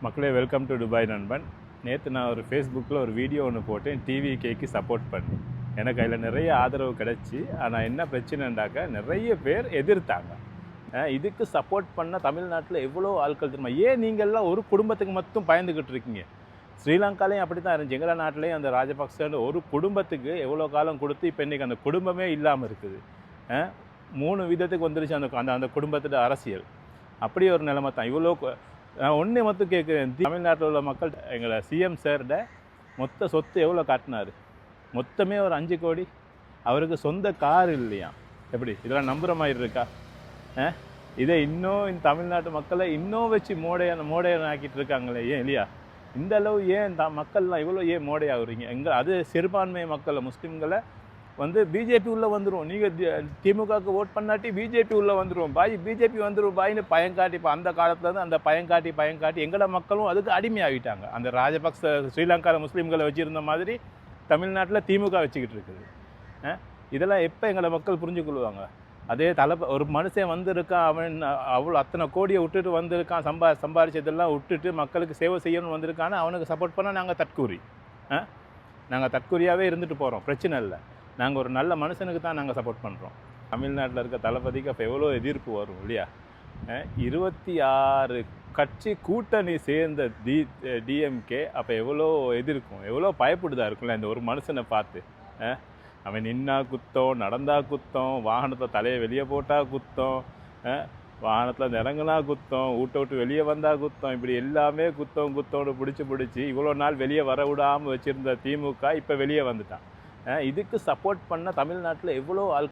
மக்களே welcome to Dubai நண்பன். நேற்று நான் ஒரு ஃபேஸ்புக்கில் ஒரு வீடியோ ஒன்று போட்டேன், டிவிகேக்கு சப்போர்ட் பண்ணி. எனக்கு அதில் நிறைய ஆதரவு கிடச்சி. ஆனால் என்ன பிரச்சனைண்டாக்கா, நிறைய பேர் எதிர்த்தாங்க. இதுக்கு சப்போர்ட் பண்ண தமிழ்நாட்டில் எவ்வளோ ஆட்கள் தெரியுமா? ஏன் நீங்கள்லாம் ஒரு குடும்பத்துக்கு மட்டும் பயந்துக்கிட்டு இருக்கீங்க? ஸ்ரீலங்காலையும் அப்படி தான் இருந்துச்சு. எங்கள நாட்டிலையும் அந்த ராஜபக்சன்னு ஒரு குடும்பத்துக்கு எவ்வளோ காலம் கொடுத்து இப்போ இன்றைக்கி அந்த குடும்பமே இல்லாமல் இருக்குது. 3 விதத்துக்கு வந்துருச்சு அந்த அந்த அந்த குடும்பத்தோட அரசியல். அப்படி ஒரு நிலைமை தான். இவ்வளோ நான் ஒன்றே மட்டும் கேட்குறேன், தமிழ்நாட்டில் உள்ள மக்கள் எங்களை சிஎம் சார்ட மொத்த சொத்து எவ்வளோ காட்டினார்? மொத்தமே ஒரு 5 கோடி. அவருக்கு சொந்த கார் இல்லையா? எப்படி இதெல்லாம் நம்புகிற மாதிரி இருக்கா? இதை இன்னும் இந்த தமிழ்நாட்டு மக்களை இன்னும் வச்சு மோடையன் ஆக்கிட்டு இருக்காங்களே, ஏன் இல்லையா? இந்த அளவு ஏன் மக்கள்லாம் இவ்வளோ ஏன் மோடையாகுறீங்க? அது சிறுபான்மை மக்களை முஸ்லீம்களை வந்து பிஜேபி உள்ளே வந்துடும், நீங்கள் திமுகவுக்கு ஓட் பண்ணாட்டி பிஜேபி உள்ளே வந்துடும் பாய், பிஜேபி வந்துடும் பாயின்னு பயங்காட்டி. இப்போ அந்த காலத்துலேருந்து அந்த பயங்காட்டி எங்களோட மக்களும் அதுக்கு அடிமையாகிட்டாங்க. அந்த ராஜபக்ச ஸ்ரீலங்காவில் முஸ்லீம்களை வச்சுருந்த மாதிரி தமிழ்நாட்டில் திமுக வச்சுக்கிட்டு இருக்குது. இதெல்லாம் எப்போ எங்களை மக்கள் புரிஞ்சுக்கொள்வாங்க? அதே ஒரு மனுஷன் வந்திருக்கான், அவன் அத்தனை கோடியை விட்டுட்டு வந்திருக்கான், சம்பாரிச்சதெல்லாம் விட்டுட்டு மக்களுக்கு சேவை செய்யணும்னு வந்திருக்கான்னு அவனுக்கு சப்போர்ட் பண்ணால் நாங்கள் தற்கூரி. நாங்கள் தற்கூரியாகவே இருந்துட்டு போகிறோம், பிரச்சனை இல்லை. நாங்கள் ஒரு நல்ல மனுஷனுக்கு தான் நாங்கள் சப்போர்ட் பண்ணுறோம். தமிழ்நாட்டில் இருக்க தளபதிக்கு அப்போ எவ்வளோ எதிர்ப்பு வரும் இல்லையா? 26 கட்சி கூட்டணி சேர்ந்த டிஎம்கே அப்போ எவ்வளோ எதிர்க்கும், எவ்வளோ பயப்படுதா இருக்கும்ல இந்த ஒரு மனுஷனை பார்த்து. அவன் நின்னா குத்தம், நடந்தா குத்தம், வாகனத்தில் தலையை வெளியே போட்டால் குத்தம், வாகனத்தில் இறங்குனா குத்தம், விட்டு வெளியே வந்தால் குத்தம், இப்படி எல்லாமே குத்தோடு பிடிச்சி இவ்வளோ நாள் வெளியே வர விடாமல் வச்சுருந்த திமுக இப்போ வெளியே வந்துட்டான். இதுக்கு சப்போர்ட் பண்ண தமிழ்நாட்டில் எவ்வளோ ஆள்